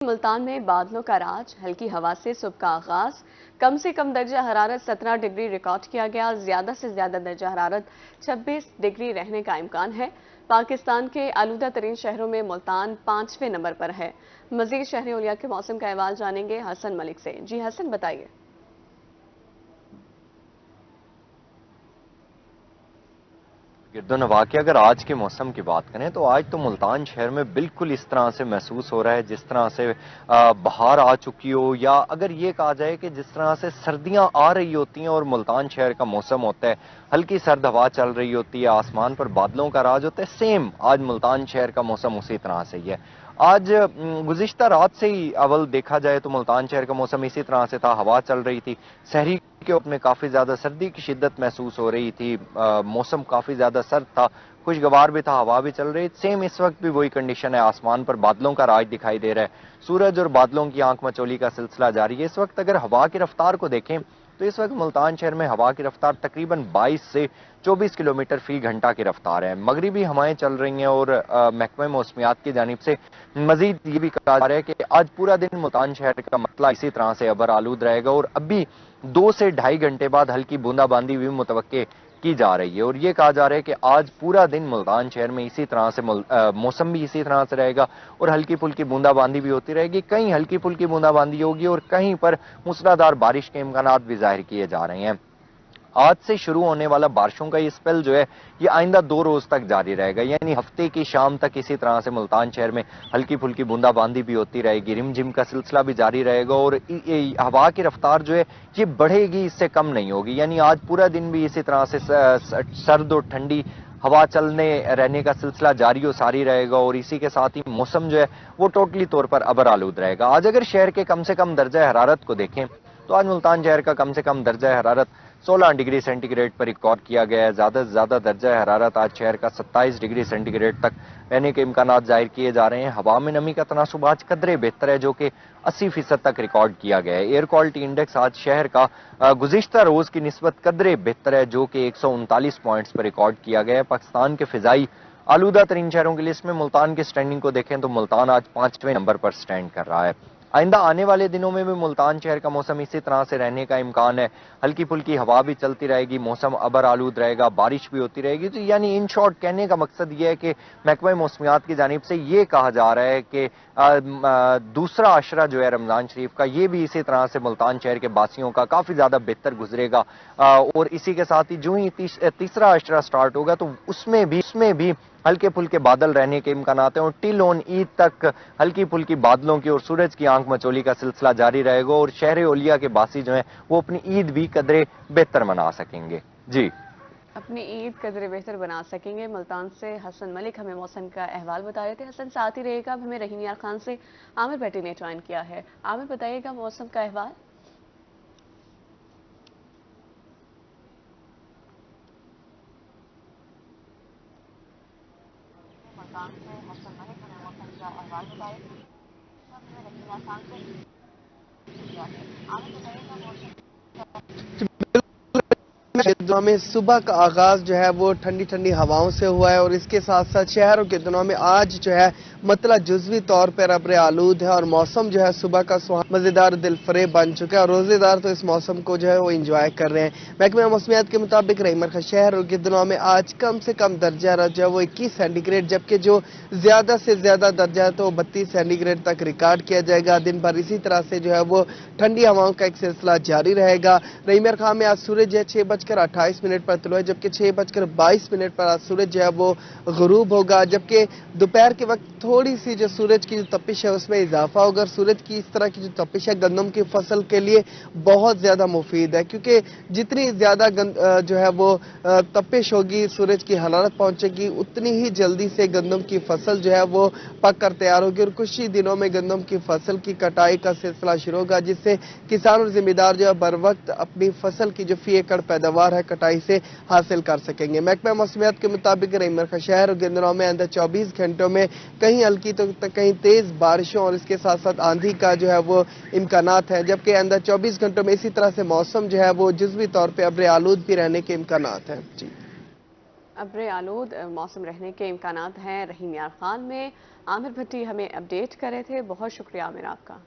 ملتان میں بادلوں کا راج، ہلکی ہوا سے صبح کا آغاز، کم سے کم درجہ حرارت 17 ڈگری ریکارڈ کیا گیا، زیادہ سے زیادہ درجہ حرارت 26 ڈگری رہنے کا امکان ہے۔ پاکستان کے آلودہ ترین شہروں میں ملتان 5ویں نمبر پر ہے۔ مزید شہری اولیا کے موسم کا احوال جانیں گے حسن ملک سے۔ جی حسن، بتائیے۔ گرد و نواح کی اگر آج کے موسم کی بات کریں تو آج تو ملتان شہر میں بالکل اس طرح سے محسوس ہو رہا ہے جس طرح سے بہار آ چکی ہو، یا اگر یہ کہا جائے کہ جس طرح سے سردیاں آ رہی ہوتی ہیں اور ملتان شہر کا موسم ہوتا ہے، ہلکی سرد ہوا چل رہی ہوتی ہے، آسمان پر بادلوں کا راج ہوتا ہے، سیم آج ملتان شہر کا موسم اسی طرح سے ہی ہے۔ آج گزشتہ رات سے ہی اول دیکھا جائے تو ملتان شہر کا موسم اسی طرح سے تھا، ہوا چل رہی تھی، شہری کے وقت میں کافی زیادہ سردی کی شدت محسوس ہو رہی تھی، موسم کافی زیادہ سرد تھا، خوشگوار بھی تھا، ہوا بھی چل رہی، سیم اس وقت بھی وہی کنڈیشن ہے، آسمان پر بادلوں کا راج دکھائی دے رہا ہے، سورج اور بادلوں کی آنکھ مچولی کا سلسلہ جاری ہے۔ اس وقت اگر ہوا کی رفتار کو دیکھیں تو اس وقت ملتان شہر میں ہوا کی رفتار تقریباً 22 سے 24 کلومیٹر فی گھنٹہ کی رفتار ہے، مغربی ہوائیں چل رہی ہیں، اور محکمہ موسمیات کی جانب سے مزید یہ بھی کہا جا رہا ہے کہ آج پورا دن ملتان شہر کا مسئلہ اسی طرح سے ابر آلود رہے گا، اور اب بھی 2 سے 2.5 گھنٹے بعد ہلکی بوندا باندی بھی متوقع کی جا رہی ہے، اور یہ کہا جا رہا ہے کہ آج پورا دن ملتان شہر میں اسی طرح سے موسم بھی اسی طرح سے رہے گا، اور ہلکی پھلکی بوندا باندی بھی ہوتی رہے گی، کہیں ہلکی پھلکی بوندا باندی ہوگی اور کہیں پر موسلادھار بارش کے امکانات بھی ظاہر کیے جا رہے ہیں۔ آج سے شروع ہونے والا بارشوں کا یہ سپیل جو ہے یہ آئندہ 2 روز تک جاری رہے گا، یعنی ہفتے کی شام تک اسی طرح سے ملتان شہر میں ہلکی پھلکی بوندا باندی بھی ہوتی رہے گی، رم جھم کا سلسلہ بھی جاری رہے گا، اور ہوا کی رفتار جو ہے یہ بڑھے گی، اس سے کم نہیں ہوگی، یعنی آج پورا دن بھی اسی طرح سے سرد اور ٹھنڈی ہوا چلنے رہنے کا سلسلہ جاری و ساری رہے گا، اور اسی کے ساتھ ہی موسم جو ہے وہ ٹوٹلی طور پر ابر آلود رہے گا۔ آج اگر شہر کے کم سے کم درجہ حرارت کو دیکھیں تو آج ملتان شہر کا کم سے کم درجہ حرارت 16 ڈگری سینٹی گریڈ پر ریکارڈ کیا گیا ہے، زیادہ سے زیادہ درجہ حرارت آج شہر کا 27 ڈگری سینٹی گریڈ تک رہنے کے امکانات ظاہر کیے جا رہے ہیں۔ ہوا میں نمی کا تناسب آج قدرے بہتر ہے، جو کہ 80% تک ریکارڈ کیا گیا ہے۔ ایئر کوالٹی انڈیکس آج شہر کا گزشتہ روز کی نسبت قدرے بہتر ہے، جو کہ 139 پوائنٹس پر ریکارڈ کیا گیا ہے۔ پاکستان کے فضائی آلودہ ترین شہروں کی لسٹ میں ملتان کی سٹینڈنگ کو دیکھیں تو ملتان آج 5ویں نمبر پر سٹینڈ کر رہا ہے۔ آئندہ آنے والے دنوں میں بھی ملتان شہر کا موسم اسی طرح سے رہنے کا امکان ہے، ہلکی پھلکی ہوا بھی چلتی رہے گی، موسم ابر آلود رہے گا، بارش بھی ہوتی رہے گی، تو یعنی ان شارٹ کہنے کا مقصد یہ ہے کہ محکمہ موسمیات کی جانب سے یہ کہا جا رہا ہے کہ دوسرا عشرہ جو ہے رمضان شریف کا یہ بھی اسی طرح سے ملتان شہر کے باسیوں کا کافی زیادہ بہتر گزرے گا، اور اسی کے ساتھ ہی جو ہی تیسرا عشرہ سٹارٹ ہوگا تو اس میں بھی ہلکے پھلکے بادل رہنے کے امکانات ہیں، اور ٹل آن عید تک ہلکی پھلکی بادلوں کی اور سورج کی آنکھ مچولی کا سلسلہ جاری رہے گا، اور شہر اولیا کے باسی جو ہیں وہ اپنی عید بھی قدرے بہتر منا سکیں گے۔ جی، اپنی عید قدرے بہتر بنا سکیں گے۔ ملتان سے حسن ملک ہمیں موسم کا احوال بتا رہے تھے۔ حسن ساتھ ہی رہے گا، اب ہمیں رحیم یار خان سے عامر بیٹی نے جوائن کیا ہے۔ عامر، بتائیے گا موسم کا احوال۔ ملتان سے حسن ملک ہمیں موسم کا احوال بتا رہے تھے، اب ہمیں رحیم یار خان سے کیا ہے۔ عامر، بتائیے گا موسم دنوں میں صبح کا آغاز جو ہے وہ ٹھنڈی ٹھنڈی ہواؤں سے ہوا ہے، اور اس کے ساتھ ساتھ شہروں کے دنوں میں آج جو ہے مطلع جزوی طور پر ابر آلود ہے، اور موسم جو ہے صبح کا مزیدار دل فریب بن چکا ہے، اور روزے دار تو اس موسم کو جو ہے وہ انجوائے کر رہے ہیں۔ محکمہ موسمیات کے مطابق رحیم یار خان شہروں کے دنوں میں آج کم سے کم درجہ حرارت جو ہے وہ 21 سینٹی گریڈ، جبکہ جو زیادہ سے زیادہ درجہ ہے تو 32 سینٹی گریڈ تک ریکارڈ کیا جائے گا۔ دن بھر اسی طرح سے جو ہے وہ ٹھنڈی ہواؤں کا ایک سلسلہ جاری رہے گا۔ رحیم یار خان میں آج سورج ہے 6:28 پر طلوع ہے، جبکہ 6:22 پر آج سورج جو ہے وہ غروب ہوگا، جبکہ دوپہر کے وقت تھوڑی سی جو سورج کی جو تپش ہے اس میں اضافہ ہوگا، اور سورج کی اس طرح کی جو تپش ہے گندم کی فصل کے لیے بہت زیادہ مفید ہے، کیونکہ جتنی زیادہ جو ہے وہ تپش ہوگی، سورج کی حرارت پہنچے گی، اتنی ہی جلدی سے گندم کی فصل جو ہے وہ پک کر تیار ہوگی، اور کچھ ہی دنوں میں گندم کی فصل کی کٹائی کا سلسلہ شروع ہوگا، جس سے کسان اور ذمہ دار جو ہے بر وقت اپنی فصل کی جو فی ایکڑ پیداوار ہے کٹائی سے حاصل کر سکیں گے۔ محکمہ موسمیات کے مطابق رحیم یار خان شہر کے دنوں میں آئندہ 24 گھنٹوں میں کہیں ہلکی تو کہیں تیز بارشوں اور اس کے ساتھ ساتھ آندھی کا جو ہے وہ امکانات ہیں، جبکہ آئندہ 24 گھنٹوں میں اسی طرح سے موسم جو ہے وہ جزوی طور پہ ابر آلود بھی رہنے کے امکانات ہیں۔ جی، अब्र आलूद मौसम रहने के इम्कानात हैं रहीम यार खान में। आमिर भट्टी हमें अपडेट कर रहे थे, बहुत शुक्रिया आमिर आपका।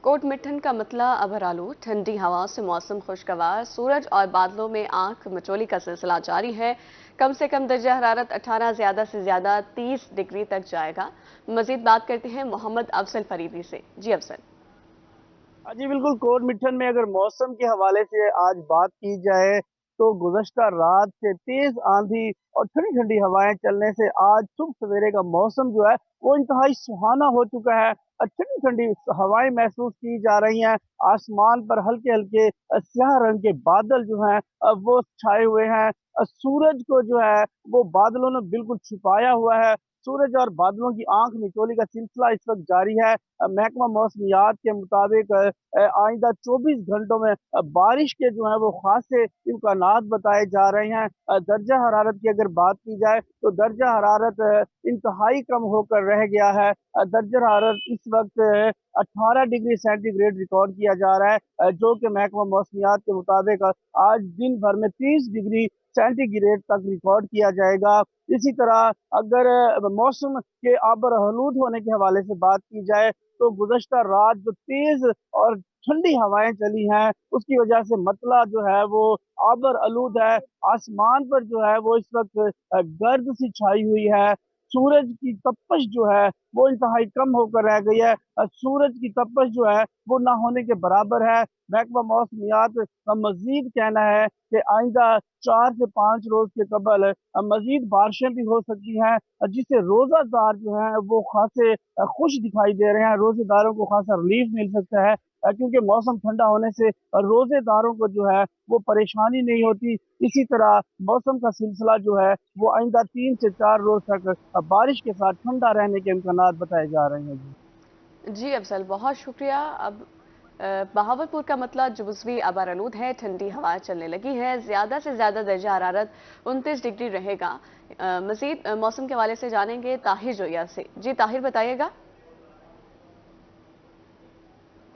कोट मिठन का मतला अबर आलू, ठंडी हवा से मौसम खुशगवार, सूरज और बादलों में आंख मचोली का सिलसिला जारी है। कम से कम दर्जा हरारत 18, ज्यादा से ज्यादा 30 डिग्री तक जाएगा। मजीद बात करते हैं मोहम्मद अफजल फरीदी से। जी अफजल। जी बिल्कुल, कोट मिठन में अगर मौसम के हवाले से आज बात की जाए तो गुज़श्ता रात से तेज आंधी और ठंडी ठंडी हवाएं चलने से आज सुबह सवेरे का मौसम जो है वो इंतहाई सुहाना हो चुका है। ठंडी ठंडी हवाएं महसूस की जा रही हैं। आसमान पर हल्के हल्के स्याह रंग के बादल जो हैं वो छाए हुए हैं। सूरज को जो है वो बादलों ने बिल्कुल छुपाया हुआ है। सूरज और बादलों की आंख मिचोली का सिलसिला इस वक्त जारी है। महकमा मौसमियात के मुताबिक आइंदा 24 घंटों में बारिश के जो है वो खासे इम्कानात बताए जा रहे हैं। दर्जा हरारत की अगर बात की जाए तो दर्जा हरारत इंतहाई कम होकर रह गया है। दर्जा हरारत इस वक्त 18 डिग्री सेंटीग्रेड रिकॉर्ड किया जा रहा है, जो कि महकमा मौसमियात के मुताबिक आज दिन भर में 30 डिग्री सेंटीग्रेड तक रिकॉर्ड किया जाएगा। इसी तरह अगर मौसम के आबर आलूद होने के हवाले से बात की जाए तो गुज़श्ता रात जो तेज और ठंडी हवाएं चली हैं उसकी वजह से मतला जो है वो आबर आलूद है। आसमान पर जो है वो इस वक्त गर्द सी छाई हुई है। सूरज की तपश जो है वो इंतहाई कम होकर रह गई है। सूरज की तपश जो है वो ना होने के बराबर है। महकमा मौसमियात का मजीद कहना है कि आइंदा 4 से 5 रोज के कबल मजीद बारिशें भी हो सकती हैं, जिससे रोजादार जो हैं वो खासे खुश दिखाई दे रहे हैं। रोजेदारों को खासा रिलीफ मिल सकता है, क्योंकि मौसम ठंडा होने से रोजेदारों को जो है वो परेशानी नहीं होती। इसी तरह मौसम का सिलसिला जो है वो आइंदा 3 से 4 रोज तक बारिश के साथ ठंडा रहने के इम्कानात बताए जा रहे हैं। जी अफजल, बहुत शुक्रिया। अब बहावलपुर का मतला जुज़वी अबर आलूद है, ठंडी हवा चलने लगी है। ज्यादा से ज्यादा दर्जा हरारत 29 डिग्री रहेगा। मजीद मौसम के हवाले से जानेंगे ताहिर जोया से। जी ताहिर, बताइएगा।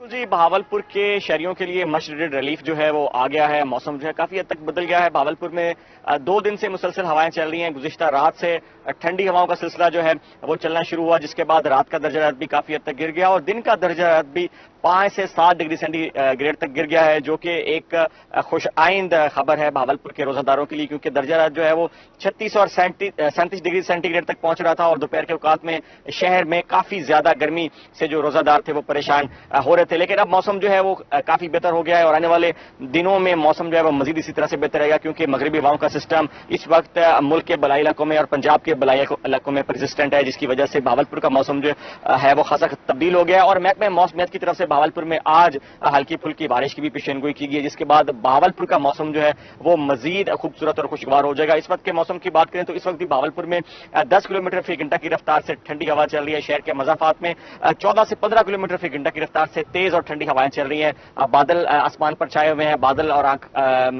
जी, बहावलपुर के शहरियों के लिए मच नीडेड रिलीफ जो है वो आ गया है। मौसम जो है काफी हद तक बदल गया है। बहावलपुर में 2 दिन से मुसलसल हवाएं चल रही हैं। गुज़िश्ता रात से ठंडी हवाओं का सिलसिला जो है वो चलना शुरू हुआ, जिसके बाद रात का दर्जा हरारत भी काफी हद तक गिर गया और दिन का दर्जा हरारत भी 5 से 7 डिग्री सेंटीग्रेड तक गिर गया है, जो कि एक खुश आइंद खबर है बहावलपुर के रोजादारों के लिए, क्योंकि दर्जा हरारत जो है वो 36 और 37 डिग्री सेंटीग्रेड तक पहुंच रहा था और दोपहर के औकात में शहर में काफी ज्यादा गर्मी से जो रोजादार थे वो परेशान हो रहे थे। लेकिन अब मौसम जो है वो काफी बेहतर हो गया है और आने वाले दिनों में मौसम जो है वो मजीद इसी तरह से बेहतर रहेगा, क्योंकि मगरबी हवाओं का सिस्टम इस वक्त मुल्क के बलाई इलाकों में और पंजाब के बलाई इलाकों में परसिस्टेंट है, जिसकी वजह से बहावलपुर का मौसम जो है वो खासा तब्दील हो गया है। और महकमा मौसमियात की तरफ से बहावलपुर में आज हल्की फुल्की बारिश की भी पेशेनगोई की गई है, जिसके बाद बहावलपुर का मौसम जो है वो मजीद खूबसूरत और खुशगवार हो जाएगा। इस वक्त के मौसम की बात करें तो इस वक्त भी बहावलपुर में 10 किलोमीटर फी घंटा की रफ्तार से ठंडी हवा चल रही है। शहर के मजाफात में 14 से 15 किलोमीटर फी घंटा की रफ्तार से तेज और ठंडी हवाएं चल रही हैं। बादल आसमान पर छाए हुए हैं। बादल और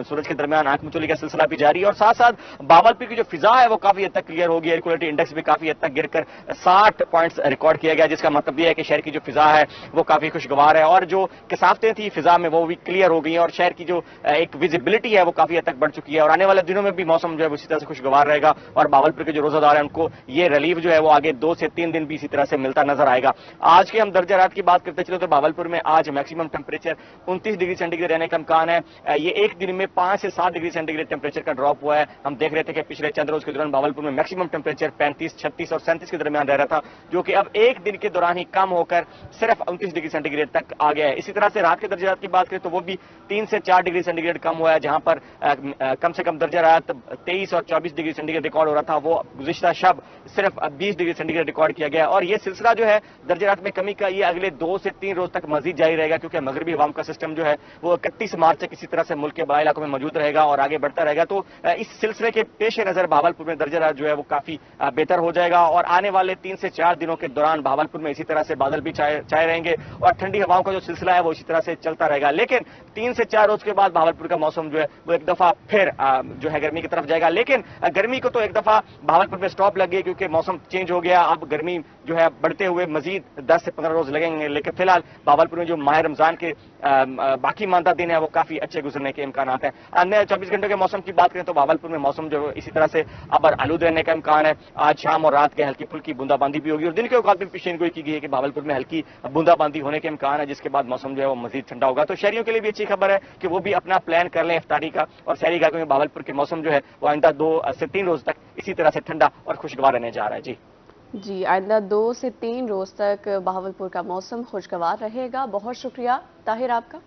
सूरज के दरमियान आंख मिचौली का सिलसिला भी जारी है और साथ साथ बहावलपुर की जो फिजा है वो काफी हद तक क्लियर होगी। एयर क्वालिटी इंडेक्स भी काफी हद तक गिरकर 60 पॉइंट्स रिकॉर्ड किया गया, जिसका मतलब यह है कि शहर की जो फिजा है वो काफी खुशगवार है और जो कसाफतें थी फिजा में वो भी क्लियर हो गई हैं और शहर की जो एक विजिबिलिटी है वो काफी हद तक बढ़ चुकी है और आने वाले दिनों में भी मौसम जो है उसी तरह से खुशगवार रहेगा और बहावलपुर के जो रोजादार हैं उनको ये रिलीफ जो है वो आगे 2 से 3 दिन भी इसी तरह से मिलता नजर आएगा। आज के हम दर्जा हरारत की बात करते चले तो बहावलपुर में आज मैक्सिमम टेम्परेचर 29 डिग्री सेंटीग्रेड रहने का इम्कान है। ये एक दिन में 5 से 7 डिग्री सेंटीग्रेड टेम्परेचर का ड्रॉप हुआ है। हम देख रहे थे कि पिछले चंद रोज के दौरान बहावलपुर में मैक्सिमम टेम्परेचर 35, 36 और 37 के दरमियान रह रहा था, जो कि अब एक दिन के दौरान ही कम होकर सिर्फ 29 डिग्री सेंटीग्रेड तक आ गया है। इसी तरह से रात के दर्जा हरारत की बात करें तो वो भी 3 से 4 डिग्री सेंटीग्रेड कम हुआ है, जहां पर कम से कम दर्जा हरारत 23 और 24 डिग्री सेंटीग्रेड रिकॉर्ड हो रहा था, वो गुज़िश्ता शब सिर्फ 20 डिग्री सेंटीग्रेड रिकॉर्ड किया गया और ये सिलसिला जो है दर्जा हरारत में कमी का ये अगले 2 से 3 रोज तक मजीद जारी रहेगा, क्योंकि मगरबी हवाओं का सिस्टम जो है वो 31 मार्च तक इसी तरह से मुल्क के बड़े इलाकों में मौजूद रहेगा और आगे बढ़ता रहेगा। तो इस सिलसिले के पेश नजर भावलपुर में दर्जा जो है वो काफी बेहतर हो जाएगा और आने वाले 3 से 4 दिनों के दौरान भावलपुर में इसी तरह से बादल भी छाए रहेंगे और ठंडी हवाओं का जो सिलसिला है वो इसी तरह से चलता रहेगा। लेकिन 3 से 4 रोज के बाद भावलपुर का मौसम जो है वो एक दफा फिर जो है गर्मी की तरफ जाएगा। लेकिन गर्मी को तो एक दफा भावलपुर में स्टॉप लग गई, क्योंकि मौसम चेंज हो गया। अब गर्मी जो है बढ़ते हुए मजीद 10 से 15 रोज लगेंगे। लेकिन फिलहाल भावलपुर में जो माह रमजान के बाकी मानदा दिन है वो काफी अच्छे गुजरने के इम्कान हैं। अन्य 24 घंटों के मौसम की बात करें तो भावलपुर में मौसम जो इसी तरह से अब आलूद रहने का इम्कान है। आज शाम और रात के हल्की फुल्की बूंदाबांदी भी होगी और दिन के औकात में पेशेनगोई की गई है कि भावलपुर में हल्की बूंदाबांदी होने के इम्कान है, जिसके बाद मौसम जो है वो मजीद ठंडा होगा। तो शहरियों के लिए भी अच्छी खबर है कि वो भी अपना प्लान कर लें इफ्तारी का और शहरी इलाकों में भावलपुर के मौसम जो है वो आइंदा 2 से 3 रोज तक इसी तरह से ठंडा और खुशगवार रहने जा रहा है। जी, आइंदा 2 से 3 रोज तक भावलपुर का मौसम खुशगवार रहेगा। बहुत शुक्रिया ताहिर आपका।